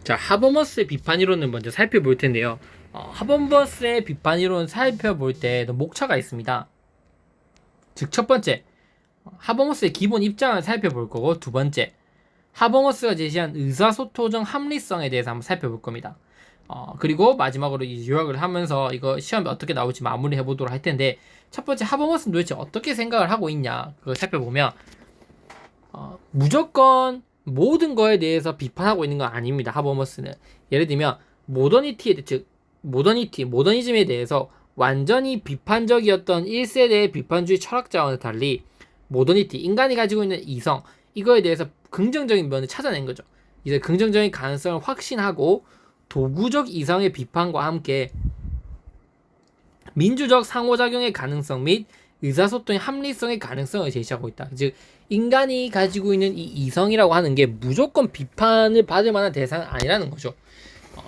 자, 하버머스의 비판 이론을 먼저 살펴볼 텐데요. 하버머스의 비판 이론 살펴볼 때 목차가 있습니다. 즉, 첫 번째, 하버머스의 기본 입장을 살펴볼 거고, 두 번째, 하버머스가 제시한 의사소통적 합리성에 대해서 한번 살펴볼 겁니다. 그리고 마지막으로 요약을 하면서 이거 시험에 어떻게 나올지 마무리해 보도록 할 텐데, 첫 번째, 하버머스는 도대체 어떻게 생각을 하고 있냐, 그걸 살펴보면, 무조건 모든 거에 대해서 비판하고 있는 건 아닙니다. 하버머스는 예를 들면 모더니즘에 대해서 완전히 비판적이었던 1세대의 비판주의 철학자와는 달리 모더니티, 인간이 가지고 있는 이성, 이거에 대해서 긍정적인 면을 찾아낸 거죠. 이제 긍정적인 가능성을 확신하고 도구적 이성의 비판과 함께 민주적 상호작용의 가능성 및 의사소통의 합리성의 가능성을 제시하고 있다. 즉, 인간이 가지고 있는 이 이성이라고 하는 게 무조건 비판을 받을 만한 대상은 아니라는 거죠.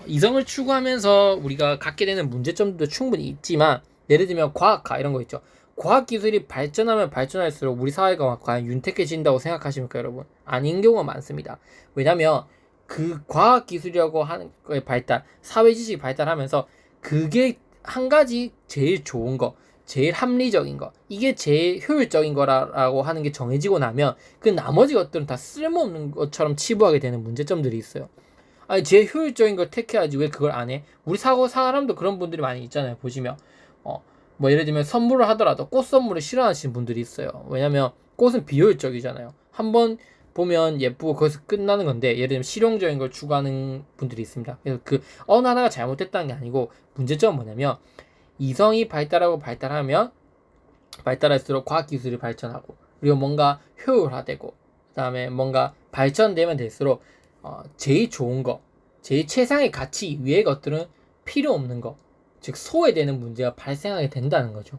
이성을 추구하면서 우리가 갖게 되는 문제점도 충분히 있지만, 예를 들면 과학화 이런 거 있죠. 과학기술이 발전하면 발전할수록 우리 사회가 과연 윤택해진다고 생각하십니까, 여러분? 아닌 경우가 많습니다. 왜냐면 그 과학기술이라고 하는 거의 발달, 사회지식이 발달하면서 그게 한 가지 제일 좋은 거, 제일 합리적인 거, 이게 제일 효율적인 거라고 하는 게 정해지고 나면 그 나머지 것들은 다 쓸모없는 것처럼 치부하게 되는 문제점들이 있어요. 아니, 제일 효율적인 걸 택해야지 왜 그걸 안 해? 우리 사람도 그런 분들이 많이 있잖아요. 보시면 뭐 예를 들면 선물을 하더라도 꽃 선물을 싫어하시는 분들이 있어요. 왜냐면 꽃은 비효율적이잖아요. 한번 보면 예쁘고 거기서 끝나는 건데, 예를 들면 실용적인 걸 추구하는 분들이 있습니다. 그래서 그 어느 하나가 잘못됐다는 게 아니고, 문제점은 뭐냐면 이성이 발달하면 발달할수록 과학기술이 발전하고, 그리고 뭔가 효율화되고, 그 다음에 뭔가 발전되면 될수록 제일 좋은 거, 제일 최상의 가치 이외의 것들은 필요 없는 거, 즉 소외되는 문제가 발생하게 된다는 거죠.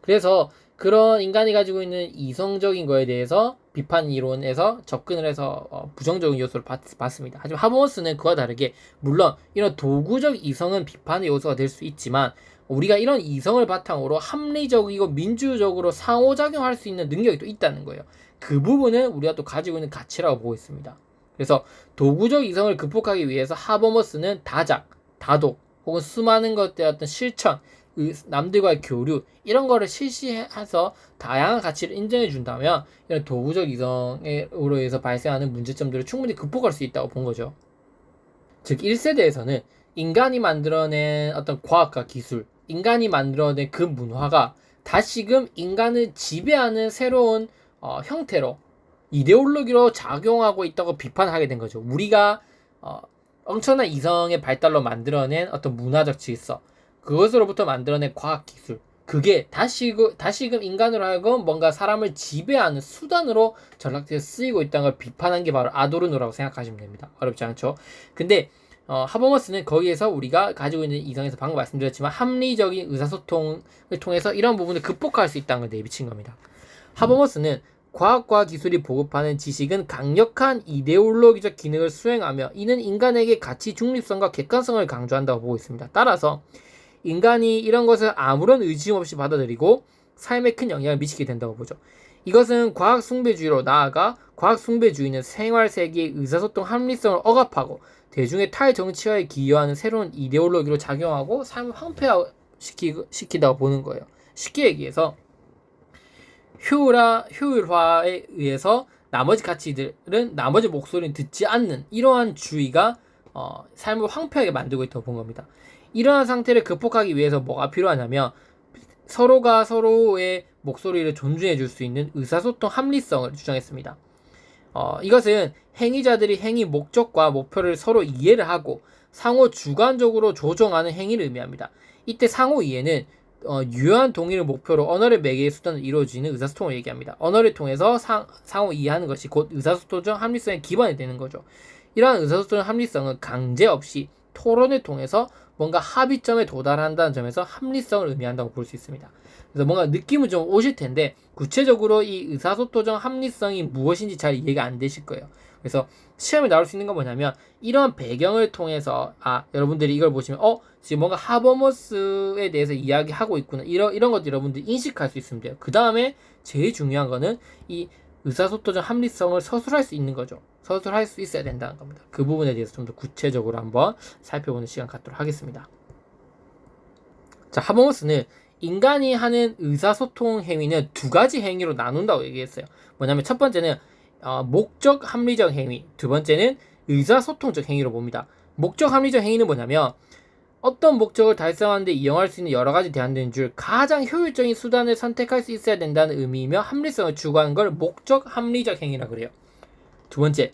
그래서 그런 인간이 가지고 있는 이성적인 거에 대해서 비판 이론에서 접근을 해서 부정적인 요소를 봤습니다. 하지만 하버머스는 그와 다르게, 물론 이런 도구적 이성은 비판의 요소가 될 수 있지만 우리가 이런 이성을 바탕으로 합리적이고 민주적으로 상호작용할 수 있는 능력이 또 있다는 거예요. 그 부분은 우리가 또 가지고 있는 가치라고 보고 있습니다. 그래서 도구적 이성을 극복하기 위해서 하버머스는 다작, 다독, 혹은 수많은 것들의 어떤 실천, 남들과의 교류, 이런 거를 실시해서 다양한 가치를 인정해 준다면 이런 도구적 이성으로 해서 발생하는 문제점들을 충분히 극복할 수 있다고 본 거죠. 즉 1세대에서는 인간이 만들어낸 어떤 과학과 기술, 인간이 만들어낸 그 문화가 다시금 인간을 지배하는 새로운 형태로, 이데올로기로 작용하고 있다고 비판하게 된 거죠. 우리가 엄청난 이성의 발달로 만들어낸 어떤 문화적 질서, 그것으로부터 만들어낸 과학기술, 그게 다시금 인간으로 하여금 뭔가 사람을 지배하는 수단으로 전락돼서 쓰이고 있다는 걸 비판한 게 바로 아도르노라고 생각하시면 됩니다. 어렵지 않죠? 근데 하버머스는 거기에서 우리가 가지고 있는 이성에서 방금 말씀드렸지만 합리적인 의사소통을 통해서 이런 부분을 극복할 수 있다는 걸 내비친 겁니다. 하버머스는 과학과 기술이 보급하는 지식은 강력한 이데올로기적 기능을 수행하며 이는 인간에게 가치 중립성과 객관성을 강조한다고 보고 있습니다. 따라서 인간이 이런 것을 아무런 의심 없이 받아들이고 삶에 큰 영향을 미치게 된다고 보죠. 이것은 과학 숭배주의로 나아가 과학 숭배주의는 생활세계의 의사소통 합리성을 억압하고 대중의 탈정치화에 기여하는 새로운 이데올로기로 작용하고 삶을 황폐화시키다고 보는 거예요. 쉽게 얘기해서 효율화에 의해서 나머지 가치들은 나머지 목소리는 듣지 않는 이러한 주의가 삶을 황폐하게 만들고 있다고 본 겁니다. 이러한 상태를 극복하기 위해서 뭐가 필요하냐면 서로가 서로의 목소리를 존중해 줄 수 있는 의사소통 합리성을 주장했습니다. 이것은 행위자들이 행위 목적과 목표를 서로 이해를 하고 상호 주관적으로 조정하는 행위를 의미합니다. 이때 상호 이해는 유효한 동의를 목표로 언어를 매개의 수단으로 이루어지는 의사소통을 얘기합니다. 언어를 통해서 상호 이해하는 것이 곧 의사소통적 합리성의 기반이 되는 거죠. 이러한 의사소통적 합리성은 강제 없이 토론을 통해서 뭔가 합의점에 도달한다는 점에서 합리성을 의미한다고 볼 수 있습니다. 그래서 뭔가 느낌은 좀 오실 텐데 구체적으로 이 의사소통적 합리성이 무엇인지 잘 이해가 안 되실 거예요. 그래서 시험에 나올 수 있는 건 뭐냐면 이런 배경을 통해서 여러분들이 이걸 보시면 지금 뭔가 하버머스에 대해서 이야기하고 있구나, 이런 것들 여러분들이 인식할 수 있으면 돼요. 그 다음에 제일 중요한 거는 이 의사소통적 합리성을 서술할 수 있는 거죠. 서술할 수 있어야 된다는 겁니다. 그 부분에 대해서 좀 더 구체적으로 한번 살펴보는 시간 갖도록 하겠습니다. 자, 하버머스는 인간이 하는 의사소통 행위는 두 가지 행위로 나눈다고 얘기했어요. 뭐냐면 첫 번째는 목적 합리적 행위, 두 번째는 의사소통적 행위로 봅니다. 목적 합리적 행위는 뭐냐면 어떤 목적을 달성하는 데 이용할 수 있는 여러 가지 대안된 줄 가장 효율적인 수단을 선택할 수 있어야 된다는 의미이며 합리성을 추구하는 걸 목적 합리적 행위라고 그래요. 두 번째,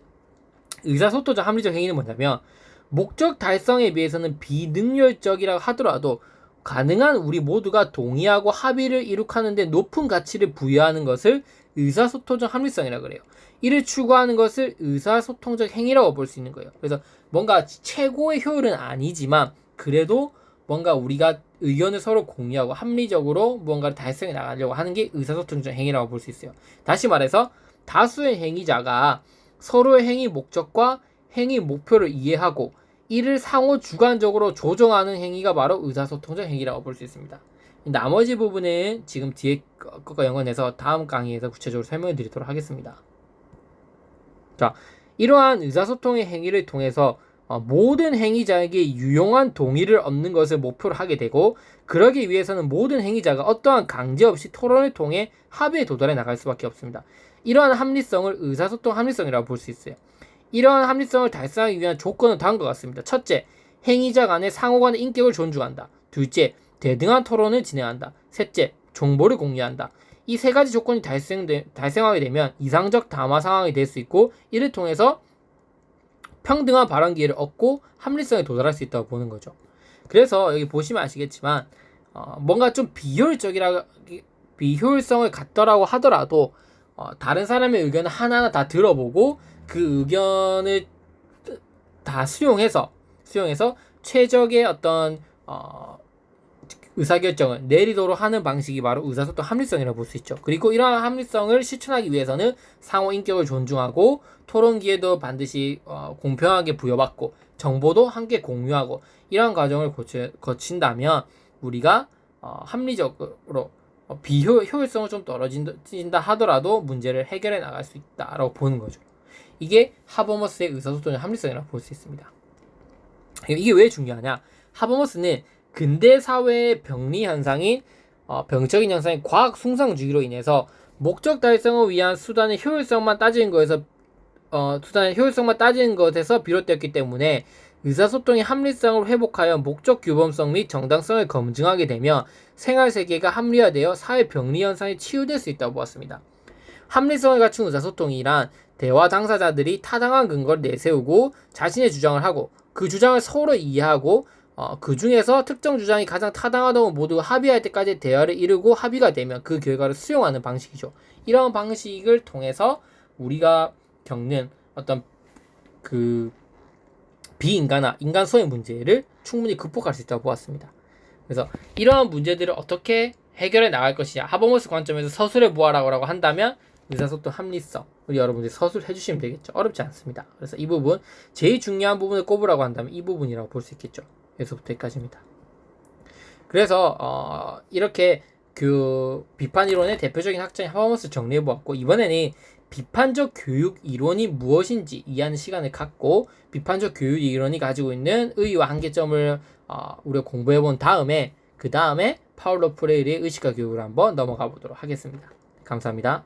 의사소통적 합리적 행위는 뭐냐면 목적 달성에 비해서는 비능률적이라고 하더라도 가능한 우리 모두가 동의하고 합의를 이룩하는 데 높은 가치를 부여하는 것을 의사소통적 합리성이라고 그래요. 이를 추구하는 것을 의사소통적 행위라고 볼 수 있는 거예요. 그래서 뭔가 최고의 효율은 아니지만 그래도 뭔가 우리가 의견을 서로 공유하고 합리적으로 무언가를 달성해 나가려고 하는 게 의사소통적 행위라고 볼 수 있어요. 다시 말해서 다수의 행위자가 서로의 행위 목적과 행위 목표를 이해하고 이를 상호 주관적으로 조정하는 행위가 바로 의사소통적 행위라고 볼 수 있습니다. 나머지 부분은 지금 뒤에 것과 연관해서 다음 강의에서 구체적으로 설명해 드리도록 하겠습니다. 자, 이러한 의사소통의 행위를 통해서 모든 행위자에게 유용한 동의를 얻는 것을 목표로 하게 되고 그러기 위해서는 모든 행위자가 어떠한 강제 없이 토론을 통해 합의에 도달해 나갈 수밖에 없습니다. 이러한 합리성을 의사소통 합리성이라고 볼 수 있어요. 이러한 합리성을 달성하기 위한 조건은 다음과 같습니다. 첫째, 행위자 간의 상호 간의 인격을 존중한다. 둘째, 대등한 토론을 진행한다. 셋째, 정보를 공유한다. 이 세 가지 조건이 달성하게 되면 이상적 담화 상황이 될 수 있고 이를 통해서 평등한 발언 기회를 얻고 합리성에 도달할 수 있다고 보는 거죠. 그래서 여기 보시면 아시겠지만 뭔가 좀 비효율성을 갖더라고 하더라도 다른 사람의 의견을 하나하나 다 들어보고 그 의견을 다 수용해서 최적의 어떤 의사결정을 내리도록 하는 방식이 바로 의사소통 합리성이라고 볼 수 있죠. 그리고 이러한 합리성을 실천하기 위해서는 상호 인격을 존중하고 토론 기회도 반드시 공평하게 부여받고 정보도 함께 공유하고 이러한 과정을 거친다면 우리가 합리적으로 비효율성은 좀 떨어진다 하더라도 문제를 해결해 나갈 수 있다라고 보는 거죠. 이게 하버머스의 의사소통의 합리성이라고 볼 수 있습니다. 이게 왜 중요하냐? 하버머스는 근대 사회의 병리 현상인 병적인 현상인 과학 숭상주의로 인해서 목적 달성을 위한 수단의 효율성만 따지는 것에서 비롯되었기 때문에 의사소통의 합리성을 회복하여 목적 규범성 및 정당성을 검증하게 되면 생활세계가 합리화되어 사회 병리 현상이 치유될 수 있다고 보았습니다. 합리성을 갖춘 의사소통이란 대화 당사자들이 타당한 근거를 내세우고 자신의 주장을 하고 그 주장을 서로 이해하고 그 중에서 특정 주장이 가장 타당하다고 모두가 합의할 때까지 대화를 이루고 합의가 되면 그 결과를 수용하는 방식이죠. 이런 방식을 통해서 우리가 겪는 어떤 그 비인간화, 인간소의 문제를 충분히 극복할 수 있다고 보았습니다. 그래서 이러한 문제들을 어떻게 해결해 나갈 것이냐, 하버머스 관점에서 서술해 보아라고 한다면 의사소통 합리성, 우리 여러분들이 서술해 주시면 되겠죠. 어렵지 않습니다. 그래서 이 부분, 제일 중요한 부분을 꼽으라고 한다면 이 부분이라고 볼 수 있겠죠. 여기서부터 여기까지입니다. 그래서 이렇게 그 비판 이론의 대표적인 학자인 하버머스 정리해 보았고, 이번에는 비판적 교육 이론이 무엇인지 이해하는 시간을 갖고 비판적 교육 이론이 가지고 있는 의의와 한계점을 우리가 공부해 본 다음에 그 다음에 파울로 프레이르의 의식과 교육을 한번 넘어가 보도록 하겠습니다. 감사합니다.